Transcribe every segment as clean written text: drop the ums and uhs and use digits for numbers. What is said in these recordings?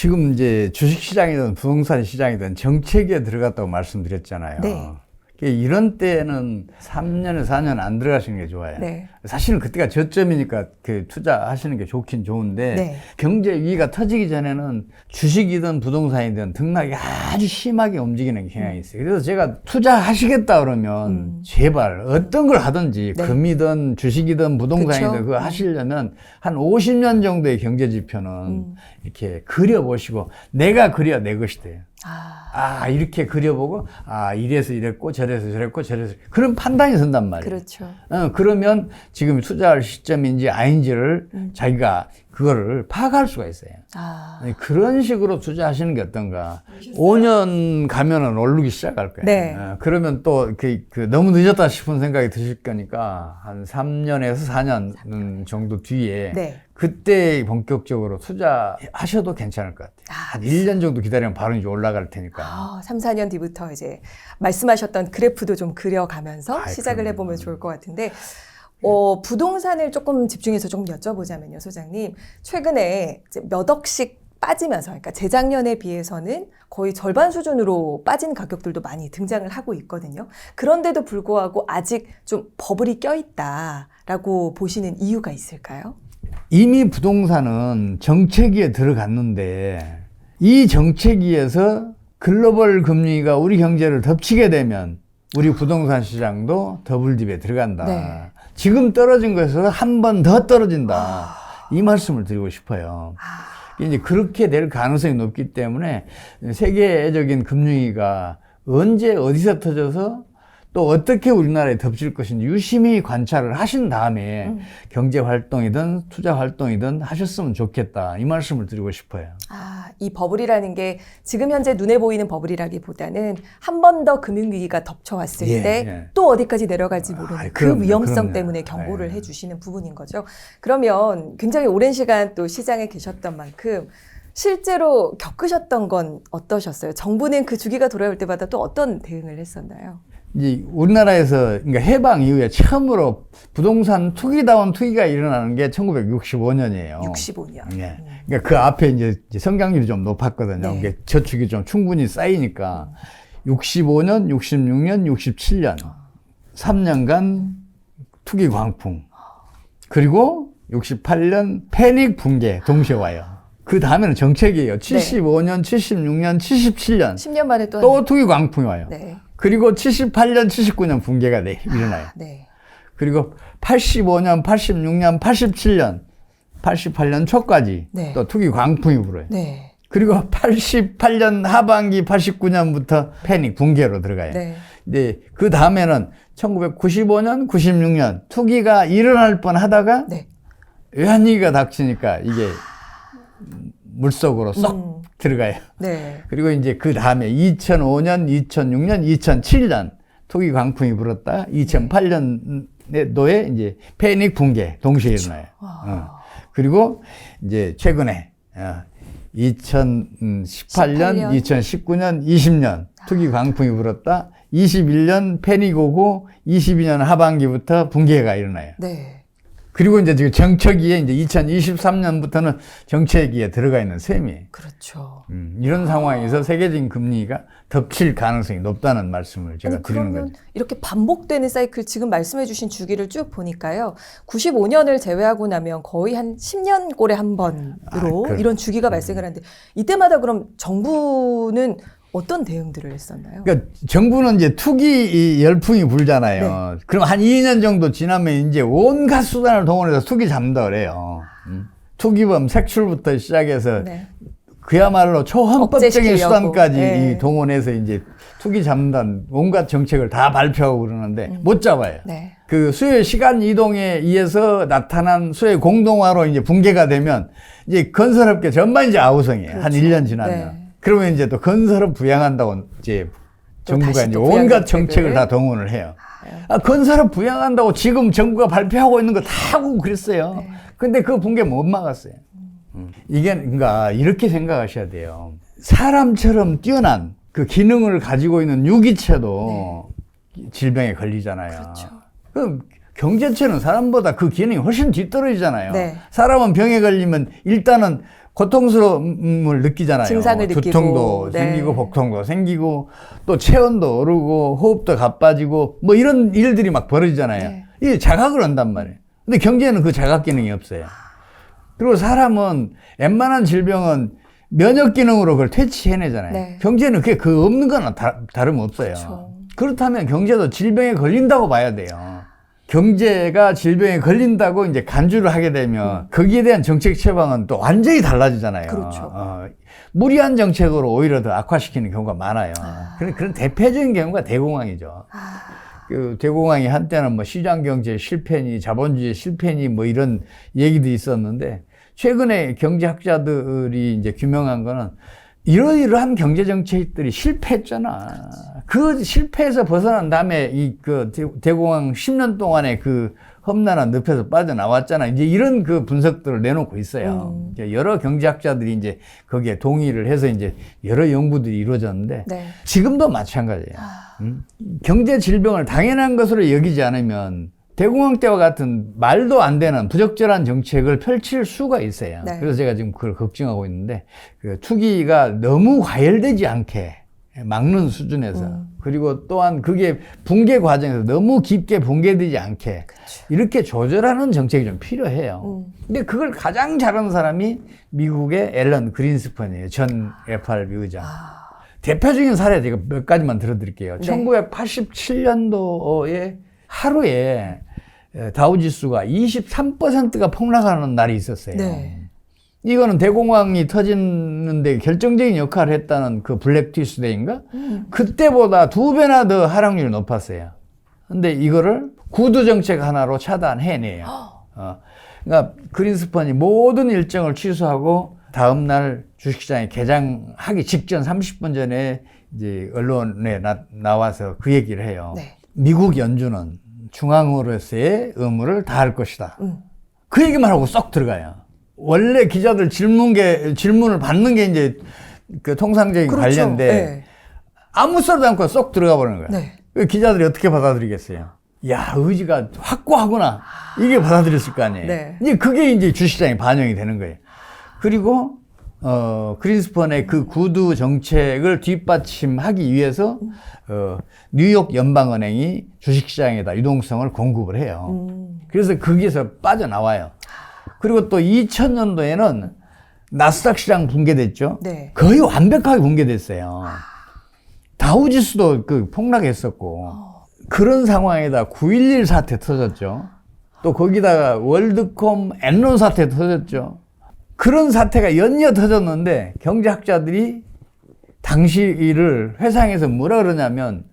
지금 이제 주식시장이든 부동산 시장이든 정책에 들어갔다고 말씀드렸잖아요. 네. 이런 때는 3년에서 4년 안 들어가시는 게 좋아요. 네. 사실은 그때가 저점이니까 그 투자하시는 게 좋긴 좋은데 네. 경제 위기가 터지기 전에는 주식이든 부동산이든 등락이 아주 심하게 움직이는 경향이 있어요. 그래서 제가 투자하시겠다 그러면 제발 어떤 걸 하든지 네. 금이든 주식이든 부동산이든 그쵸? 그거 하시려면 한 50년 정도의 경제 지표는 이렇게 그려보시고 내가 그려 내 것이 돼요. 이렇게 그려보고, 이래서 이랬고, 저래서 저랬고, 저래서. 그런 판단이 선단 말이에요. 그렇죠. 그러면 지금 투자할 시점인지 아닌지를 자기가 그거를 파악할 수가 있어요. 그런 식으로 투자하시는 게 어떤가. 5년 가면은 오르기 시작할 거예요. 네. 그러면 또 너무 늦었다 싶은 생각이 드실 거니까 한 3년에서 4년 정도 뒤에 네. 그때 본격적으로 투자하셔도 괜찮을 것 같아요. 한 1년 정도 기다리면 바로 이제 올라갈 테니까. 3, 4년 뒤부터 이제 말씀하셨던 그래프도 좀 그려가면서 시작을 그럼요. 해보면 좋을 것 같은데, 부동산을 조금 집중해서 좀 여쭤보자면요, 소장님. 최근에 이제 몇 억씩 빠지면서, 그러니까 재작년에 비해서는 거의 절반 수준으로 빠진 가격들도 많이 등장을 하고 있거든요. 그런데도 불구하고 아직 좀 버블이 껴있다라고 보시는 이유가 있을까요? 이미 부동산은 정체기에 들어갔는데 이 정체기에서 글로벌 금리가 우리 경제를 덮치게 되면 우리 부동산 시장도 더블딥에 들어간다. 네. 지금 떨어진 것에서 한 번 더 떨어진다. 이 말씀을 드리고 싶어요. 이제 그렇게 될 가능성이 높기 때문에 세계적인 금융위기가 언제 어디서 터져서 또 어떻게 우리나라에 덮칠 것인지 유심히 관찰을 하신 다음에 경제 활동이든 투자 활동이든 하셨으면 좋겠다. 이 말씀을 드리고 싶어요. 이 버블이라는 게 지금 현재 눈에 보이는 버블이라기보다는 한 번 더 금융위기가 덮쳐왔을 때 또 어디까지 내려갈지 모르는 그 위험성 때문에 경고를 해주시는 부분인 거죠. 그러면 굉장히 오랜 시간 또 시장에 계셨던 만큼 실제로 겪으셨던 건 어떠셨어요? 정부는 그 주기가 돌아올 때마다 또 어떤 대응을 했었나요? 이제 우리나라에서 그러니까 해방 이후에 처음으로 부동산 투기다운 투기가 일어나는 게 1965년이에요. 65년. 네. 그러니까 그 앞에 이제 성장률이 좀 높았거든요. 네. 그러니까 저축이 좀 충분히 쌓이니까 65년, 66년, 67년 3년간 투기 광풍. 그리고 68년 패닉 붕괴 동시에 와요. 그 다음에는 정책이에요. 75년, 76년, 77년 10년 만에 또 투기 광풍이 와요. 네. 그리고 78년, 79년 붕괴가 일어나요. 네. 그리고 85년, 86년, 87년, 88년 초까지 네. 또 투기 광풍이 불어요. 네. 그리고 88년 하반기, 89년부터 패닉 붕괴로 들어가요. 네. 근데 그 다음에는 1995년, 96년 투기가 일어날 뻔 하다가 네. 외환위기가 닥치니까 이게 물속으로 쏙 들어가요. 네. 그리고 이제 그 다음에 2005년, 2006년, 2007년 투기 광풍이 불었다. 2008년도에 이제 패닉 붕괴 동시에 일어나요. 그리고 이제 최근에 2018년, 2019년, 20년 투기 광풍이 불었다. 21년 패닉 오고 22년 하반기부터 붕괴가 일어나요. 네. 그리고 이제 지금 정체기에 이제 2023년부터는 정체기에 들어가 있는 셈이에요. 그렇죠. 이런 상황에서 세계적인 금리가 덮칠 가능성이 높다는 말씀을 제가 드리는 그러면 거죠. 이렇게 반복되는 사이클 지금 말씀해 주신 주기를 쭉 보니까요. 95년을 제외하고 나면 거의 한 10년 꼴에 한 번으로 이런 주기가 발생을 하는데 이때마다 그럼 정부는 어떤 대응들을 했었나요? 그러니까 정부는 이제 투기 열풍이 불잖아요. 그럼 한 2년 정도 지나면 이제 온갖 수단을 동원해서 투기 잡는다 그래요. 투기범 색출부터 시작해서 그야말로 초헌법적인 수단까지 동원해서 이제 투기 잡는다는 온갖 정책을 다 발표하고 그러는데 못 잡아요. 그 수요의 시간 이동에 의해서 나타난 수요의 공동화로 이제 붕괴가 되면 이제 건설업계 전반 이제 아우성이에요. 한 1년 지나면. 그러면 이제 또 건설업 부양한다고 이제 정부가 이제 온갖 정책을 다 동원을 해요. 건설업 부양한다고 지금 정부가 발표하고 있는 거 다 하고 그랬어요. 근데 그 붕괴 못 막았어요. 이게 그러니까 이렇게 생각하셔야 돼요. 사람처럼 뛰어난 그 기능을 가지고 있는 유기체도 질병에 걸리잖아요. 그렇죠. 그럼 경제체는 사람보다 그 기능이 훨씬 뒤떨어지잖아요. 네. 사람은 병에 걸리면 일단은 고통스러움을 느끼잖아요. 증상을 느끼고. 두통도 네. 생기고 복통도 생기고 또 체온도 오르고 호흡도 가빠지고 뭐 이런 일들이 막 벌어지잖아요. 네. 이게 자각을 한단 말이에요. 근데 경제는 그 자각 기능이 없어요. 그리고 사람은 웬만한 질병은 면역 기능으로 그걸 퇴치해내잖아요. 네. 경제는 그게 그 없는 거나 다름없어요. 그렇죠. 그렇다면 경제도 질병에 걸린다고 봐야 돼요. 경제가 질병에 걸린다고 이제 간주를 하게 되면 거기에 대한 정책 처방은 또 완전히 달라지잖아요. 그렇죠. 무리한 정책으로 오히려 더 악화시키는 경우가 많아요. 그런 대표적인 경우가 대공황이죠. 그 대공황이 한때는 뭐 시장 경제 실패니 자본주의 실패니 뭐 이런 얘기도 있었는데 최근에 경제학자들이 이제 규명한 거는 이러이러한 경제 정책들이 실패했잖아. 그 실패에서 벗어난 다음에 이 그 대공황 10년 동안의 그 험난한 늪에서 빠져나왔잖아. 이제 이런 그 분석들을 내놓고 있어요. 여러 경제학자들이 이제 거기에 동의를 해서 이제 여러 연구들이 이루어졌는데 네. 지금도 마찬가지예요. 경제 질병을 당연한 것으로 여기지 않으면 대공황 때와 같은 말도 안 되는 부적절한 정책을 펼칠 수가 있어요. 네. 그래서 제가 지금 그걸 걱정하고 있는데 그 투기가 너무 과열되지 않게 막는 수준에서 그리고 또한 그게 붕괴 과정에서 너무 깊게 붕괴되지 않게 그렇죠. 이렇게 조절하는 정책이 좀 필요해요. 근데 그걸 가장 잘하는 사람이 미국의 앨런 그린스펀이에요. 전 FRB 의장. 대표적인 사례 제가 몇 가지만 들어드릴게요. 네. 1987년도에 하루에 다우지수가 23%가 폭락하는 날이 있었어요. 네. 이거는 대공황이 터지는데 결정적인 역할을 했다는 그 블랙 튜스데이인가? 그때보다 2배나 더 하락률이 높았어요. 근데 이거를 구두 정책 하나로 차단해내요. 그러니까 그린스펀이 모든 일정을 취소하고 다음날 주식시장에 개장하기 직전 30분 전에 이제 언론에 나와서 그 얘기를 해요. 네. 미국 연준은 중앙으로서의 의무를 다할 것이다. 그 얘기만 하고 쏙 들어가요. 원래 기자들 질문을 받는 게 이제 그 통상적인 그렇죠. 관례인데 네. 아무 소리도 않고 쏙 들어가 버리는 거예요. 네. 그 기자들이 어떻게 받아들이겠어요? 야, 의지가 확고하구나. 이게 받아들였을 거 아니에요. 네. 이제 그게 이제 주식시장에 반영이 되는 거예요. 그리고 그린스펀의 그 구두 정책을 뒷받침하기 위해서 뉴욕 연방은행이 주식시장에다 유동성을 공급을 해요. 그래서 거기에서 빠져나와요. 그리고 또 2000년도에는 나스닥 시장 붕괴됐죠. 네. 거의 완벽하게 붕괴됐어요. 다우지수도 그 폭락했었고 그런 상황에다 9.11 사태 터졌죠. 또 거기다가 월드콤 엔론 사태 터졌죠. 그런 사태가 연이어 터졌는데 경제학자들이 당시 일을 회상에서 뭐라 그러냐면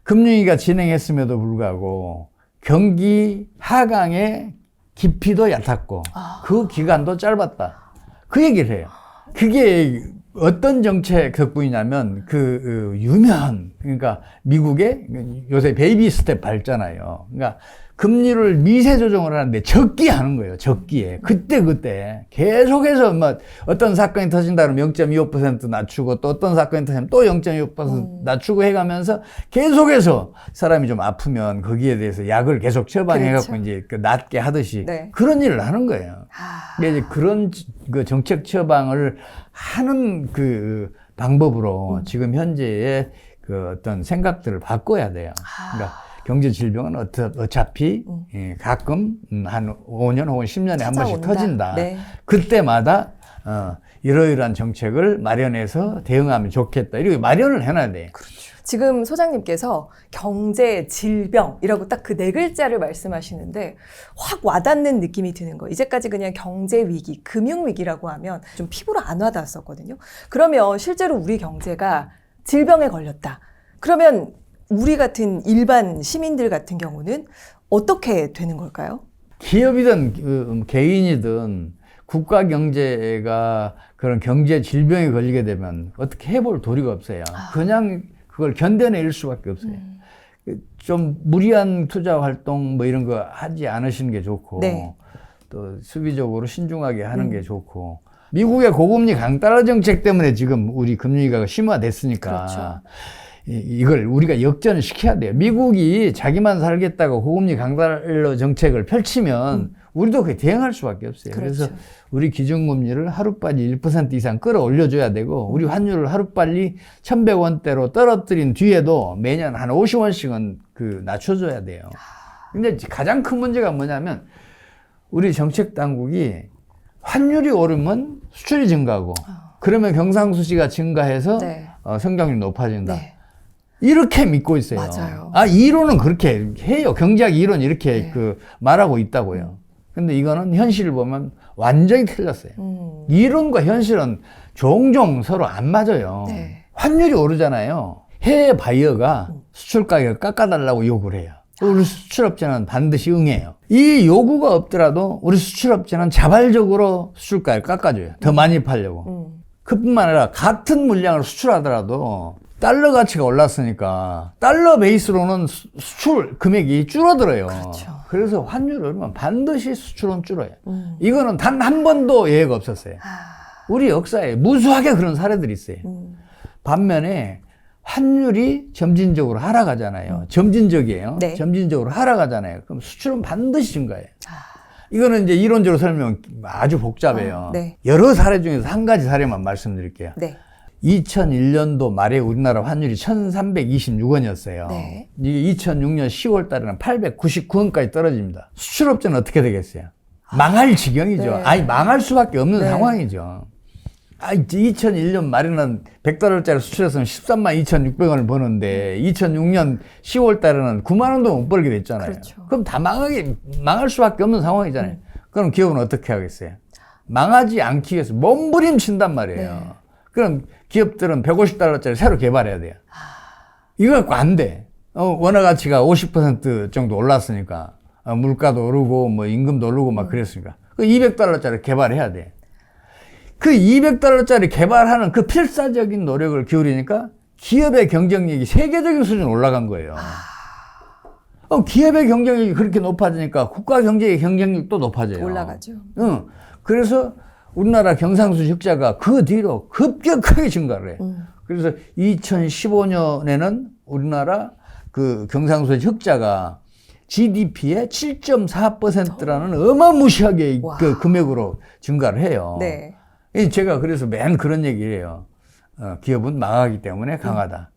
금융위기가 진행했음에도 불구하고 경기 하강의 깊이도 얕았고 그 기간도 짧았다. 그 얘기를 해요. 그게 어떤 정책 덕분이냐면 그 유명한 그러니까 미국의 요새 베이비 스텝 밟잖아요. 그러니까 금리를 미세 조정을 하는데 적기에 하는 거예요. 적기에. 그때 계속해서 뭐 어떤 사건이 터진다 그러면 0.25% 낮추고 또 어떤 사건이 터지면 또 0.25% 낮추고 해가면서 계속해서 사람이 좀 아프면 거기에 대해서 약을 계속 처방해갖고 그렇죠. 이제 그 낫게 하듯이 네. 그런 그런 일을 하는 거예요. 근데 이제 그런 그 정책 처방을 하는 그 방법으로 지금 현재의 그 어떤 생각들을 바꿔야 돼요. 그러니까 경제 질병은 어차피 가끔 한 5년 혹은 10년에 한 번씩 찾아온다. 터진다. 네. 그때마다 이러이러한 정책을 마련해서 대응하면 좋겠다. 이렇게 마련을 해놔야 돼요. 지금 소장님께서 경제, 질병이라고 딱 그 네 글자를 말씀하시는데 확 와닿는 느낌이 드는 거예요. 이제까지 그냥 경제 위기, 금융 위기라고 하면 좀 피부로 안 와닿았었거든요. 그러면 실제로 우리 경제가 질병에 걸렸다. 그러면 우리 같은 일반 시민들 같은 경우는 어떻게 되는 걸까요? 기업이든 개인이든 국가 경제가 그런 경제 질병에 걸리게 되면 어떻게 해볼 도리가 없어요. 그냥 그걸 견뎌낼 수밖에 없어요. 좀 무리한 투자 활동 뭐 이런 거 하지 않으시는 게 좋고 네. 또 수비적으로 신중하게 하는 게 좋고 미국의 고금리 강달러 정책 때문에 지금 우리 금융위기가 심화됐으니까 그렇죠. 이걸 우리가 역전을 시켜야 돼요. 미국이 자기만 살겠다고 고금리 강달러 정책을 펼치면 우리도 그게 대응할 수밖에 없어요. 그렇죠. 그래서 우리 기준금리를 하루빨리 1% 이상 끌어올려줘야 되고 우리 환율을 하루빨리 1,100원대로 떨어뜨린 뒤에도 매년 한 50원씩은 낮춰줘야 돼요. 근데 가장 큰 문제가 뭐냐면 우리 정책 당국이 환율이 오르면 수출이 증가하고 그러면 경상수지가 증가해서 네. 성장률이 높아진다. 네. 이렇게 믿고 있어요. 맞아요. 이론은 그렇게 해요. 경제학 이론 이렇게 말하고 있다고요. 근데 이거는 현실을 보면 완전히 틀렸어요. 이론과 현실은 종종 서로 안 맞아요. 네. 환율이 오르잖아요. 해외 바이어가 수출 가격을 깎아달라고 요구를 해요. 우리 수출업체는 반드시 응해요. 이 요구가 없더라도 우리 수출업체는 자발적으로 수출 가격을 깎아줘요. 더 많이 팔려고. 그뿐만 아니라 같은 물량을 수출하더라도 달러 가치가 올랐으니까 달러 베이스로는 수출 금액이 줄어들어요. 그렇죠. 그래서 환율을 오르면 반드시 수출은 줄어요. 이거는 단 한 번도 예외가 없었어요. 우리 역사에 무수하게 그런 사례들이 있어요. 반면에 환율이 점진적으로 하락하잖아요. 점진적이에요. 네. 점진적으로 하락하잖아요. 그럼 수출은 반드시 증가해요. 이거는 이제 이론적으로 설명 아주 복잡해요. 네. 여러 사례 중에서 한 가지 사례만 말씀드릴게요. 네. 2001년도 말에 우리나라 환율이 1,326원이었어요. 네. 이게 2006년 10월 달에는 899원까지 떨어집니다. 수출업체는 어떻게 되겠어요? 망할 지경이죠. 네. 망할 수밖에 없는 네. 상황이죠. 2001년 말에는 100달러짜리 수출했으면 13만 2,600원을 버는데 2006년 10월 달에는 9만 원도 못 벌게 됐잖아요. 그렇죠. 그럼 다 망할 수밖에 없는 상황이잖아요. 그럼 기업은 어떻게 하겠어요? 망하지 않기 위해서 몸부림친단 말이에요. 네. 그럼 기업들은 150달러짜리 새로 개발해야 돼요. 이거 갖고 안 돼. 원화 가치가 50% 정도 올랐으니까 물가도 오르고 뭐 임금도 오르고 막 그랬으니까 그 200달러짜리 개발해야 돼. 그 200달러짜리 개발하는 그 필사적인 노력을 기울이니까 기업의 경쟁력이 세계적인 수준으로 올라간 거예요. 기업의 경쟁력이 그렇게 높아지니까 국가 경제의 경쟁력도 높아져요. 올라가죠. 그래서 우리나라 경상수지 흑자가 그 뒤로 급격하게 증가를 해요. 그래서 2015년에는 우리나라 그 경상수지 흑자가 GDP의 7.4%라는 어마무시하게 그 금액으로 증가를 해요. 네. 제가 그래서 맨 그런 얘기를 해요. 기업은 망하기 때문에 강하다.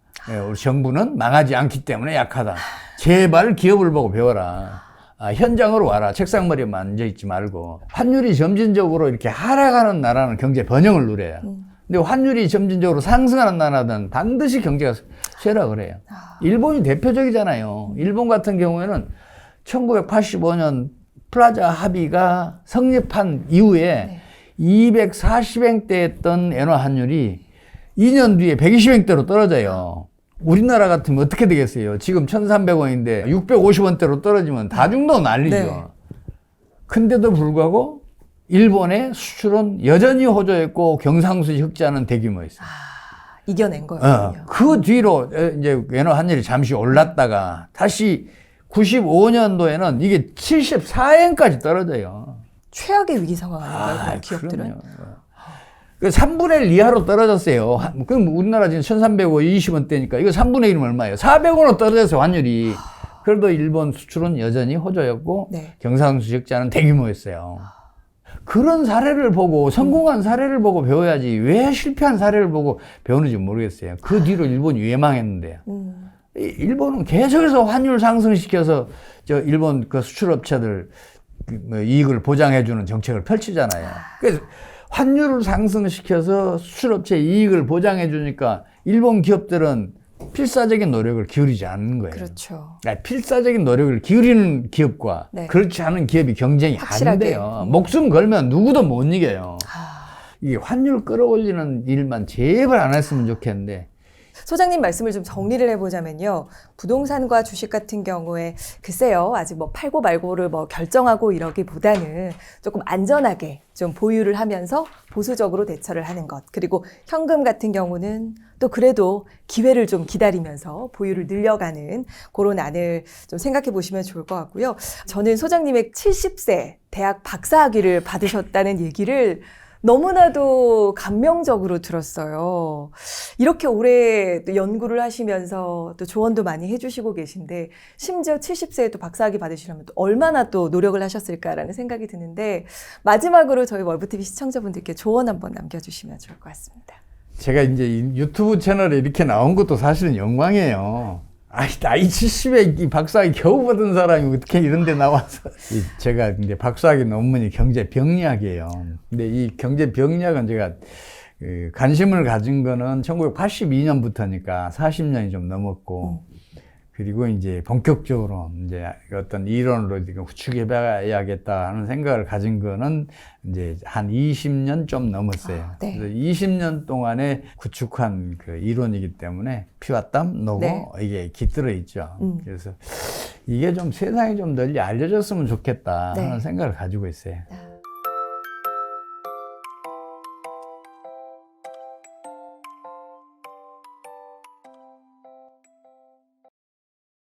우리 정부는 망하지 않기 때문에 약하다. 제발 기업을 보고 배워라. 현장으로 와라. 책상머리에만 앉아있지 말고. 환율이 점진적으로 이렇게 하락하는 나라는 경제 번영을 누려요. 근데 환율이 점진적으로 상승하는 나라는 반드시 경제가 쇠락을 해요. 일본이 대표적이잖아요. 일본 같은 경우에는 1985년 플라자 합의가 성립한 이후에 240엔대 했던 엔화 환율이 2년 뒤에 120엔대로 떨어져요. 우리나라 같으면 어떻게 되겠어요? 지금 1,300원인데 650원대로 떨어지면 다중도 난리죠. 네. 근데도 불구하고 일본의 수출은 여전히 호조했고 경상수지 흑자는 대규모였어요. 이겨낸 거예요. 그 뒤로 이제 엔화 환율이 잠시 올랐다가 다시 95년도에는 이게 74엔까지 떨어져요. 최악의 위기 상황 아닌가요? 기업들은? 그 3분의 1 이하로 떨어졌어요. 그럼 우리나라 지금 1,320원대니까 이거 3분의 1은 얼마예요? 400원으로 떨어졌어요, 환율이. 그래도 일본 수출은 여전히 호조였고 경상수지 흑자는 대규모였어요. 그런 사례를 보고 성공한 사례를 보고 배워야지 왜 실패한 사례를 보고 배우는지 모르겠어요. 그 뒤로 일본이 유망했는데요. 일본은 계속해서 환율 상승시켜서 일본 그 수출업체들 이익을 보장해주는 정책을 펼치잖아요. 그래서 환율을 상승시켜서 수출업체 이익을 보장해주니까 일본 기업들은 필사적인 노력을 기울이지 않는 거예요. 그렇죠. 필사적인 노력을 기울이는 기업과 그렇지 않은 기업이 경쟁이 안 돼요. 목숨 걸면 누구도 못 이겨요. 이게 환율 끌어올리는 일만 제발 안 했으면 좋겠는데. 소장님 말씀을 좀 정리를 해보자면요. 부동산과 주식 같은 경우에 글쎄요. 아직 뭐 팔고 말고를 뭐 결정하고 이러기보다는 조금 안전하게 좀 보유를 하면서 보수적으로 대처를 하는 것. 그리고 현금 같은 경우는 또 그래도 기회를 좀 기다리면서 보유를 늘려가는 그런 안을 좀 생각해 보시면 좋을 것 같고요. 저는 소장님의 70세 대학 박사학위를 받으셨다는 얘기를 너무나도 감명적으로 들었어요. 이렇게 오래 또 연구를 하시면서 또 조언도 많이 해주시고 계신데 심지어 70세에 또 박사학위 받으시려면 또 얼마나 또 노력을 하셨을까라는 생각이 드는데 마지막으로 저희 월브TV 시청자분들께 조언 한번 남겨주시면 좋을 것 같습니다. 제가 이제 유튜브 채널에 이렇게 나온 것도 사실은 영광이에요. 나이 70에 이 박사학위 겨우 받은 사람이 어떻게 이런 데 나와서. 제가 이제 박사학위 논문이 경제병리학이에요. 근데 이 경제병리학은 제가 관심을 가진 거는 1982년부터니까 40년이 좀 넘었고, 그리고 이제 본격적으로 이제 어떤 이론으로 후축해 봐야겠다 하는 생각을 가진 거는 이제 한 20년 좀 넘었어요. 네. 그래서 20년 동안에 구축한 그 이론이기 때문에 피와 땀, 노고 네. 이게 깃들어 있죠. 그래서 이게 좀 세상에 좀 널리 알려졌으면 좋겠다 하는 생각을 가지고 있어요.